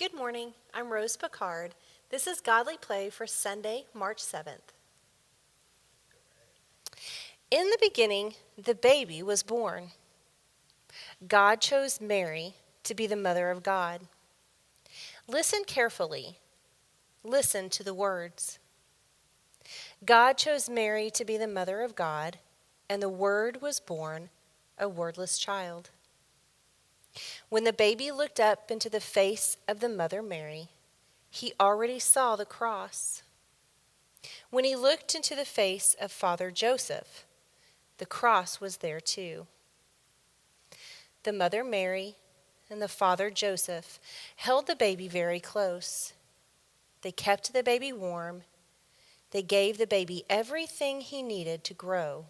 Good morning. I'm Rose Picard. This is Godly Play for Sunday, March 7th. In the beginning, the baby was born. God chose Mary to be the mother of God. Listen carefully. Listen to the words. God chose Mary to be the mother of God, and the Word was born, a wordless child. When the baby looked up into the face of the mother Mary, he already saw the cross. When he looked into the face of Father Joseph, the cross was there too. The mother Mary and the father Joseph held the baby very close. They kept the baby warm. They gave the baby everything he needed to grow.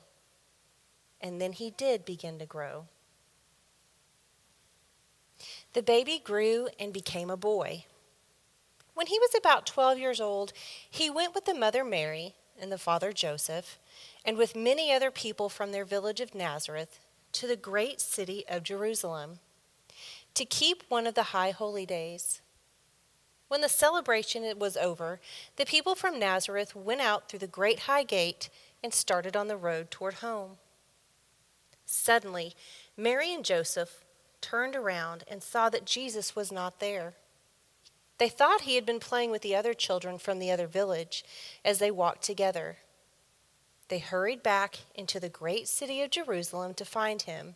And then he did begin to grow. The baby grew and became a boy. When he was about 12 years old, he went with the mother Mary and the father Joseph, and with many other people from their village of Nazareth, to the great city of Jerusalem, to keep one of the high holy days. When the celebration was over, the people from Nazareth went out through the great high gate and started on the road toward home. Suddenly, Mary and Joseph turned around and saw that Jesus was not there. They thought he had been playing with the other children from the other village as they walked together. They hurried back into the great city of Jerusalem to find him.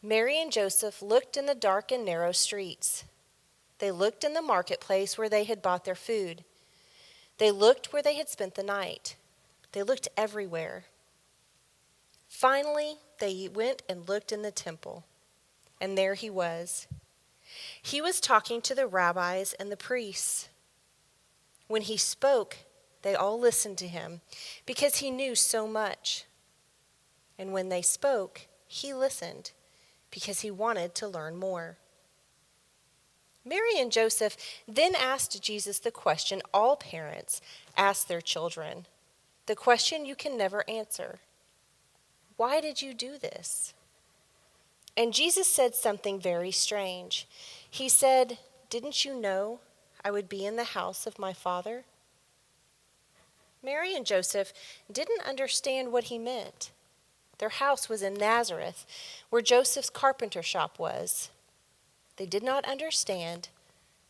Mary and Joseph looked in the dark and narrow streets. They looked in the marketplace where they had bought their food. They looked where they had spent the night. They looked everywhere. Finally, they went and looked in the temple. And there he was. He was talking to the rabbis and the priests. When he spoke, they all listened to him because he knew so much. And when they spoke, he listened because he wanted to learn more. Mary and Joseph then asked Jesus the question all parents ask their children, the question you can never answer. Why did you do this? And Jesus said something very strange. He said, "Didn't you know I would be in the house of my Father?" Mary and Joseph didn't understand what he meant. Their house was in Nazareth, where Joseph's carpenter shop was. They did not understand,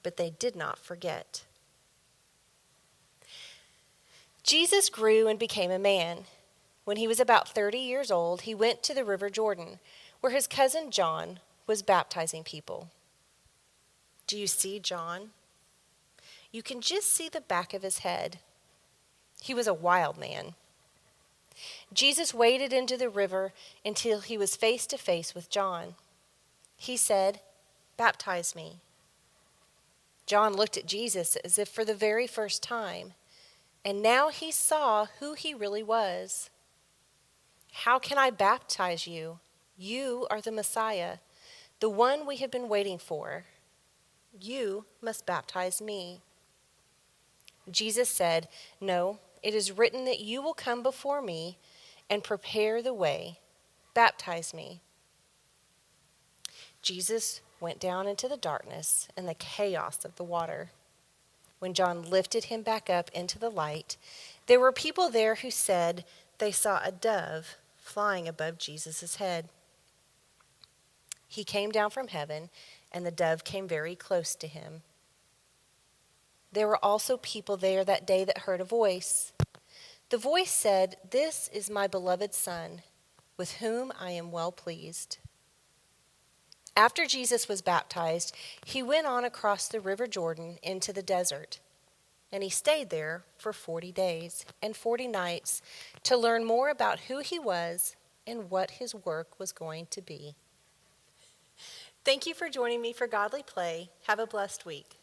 but they did not forget. Jesus grew and became a man. When he was about 30 years old, he went to the river Jordan, where his cousin John was baptizing people. Do you see John? You can just see the back of his head. He was a wild man. Jesus waded into the river until he was face to face with John. He said, "Baptize me." John looked at Jesus as if for the very first time, and now he saw who he really was. "How can I baptize you? You are the Messiah, the one we have been waiting for. You must baptize me." Jesus said, "No, it is written that you will come before me and prepare the way. Baptize me." Jesus went down into the darkness and the chaos of the water. When John lifted him back up into the light, there were people there who said they saw a dove flying above Jesus' head. He came down from heaven, and the dove came very close to him. There were also people there that day that heard a voice. The voice said, "This is my beloved Son, with whom I am well pleased." After Jesus was baptized, he went on across the river Jordan into the desert, and he stayed there for 40 days and 40 nights to learn more about who he was and what his work was going to be. Thank you for joining me for Godly Play. Have a blessed week.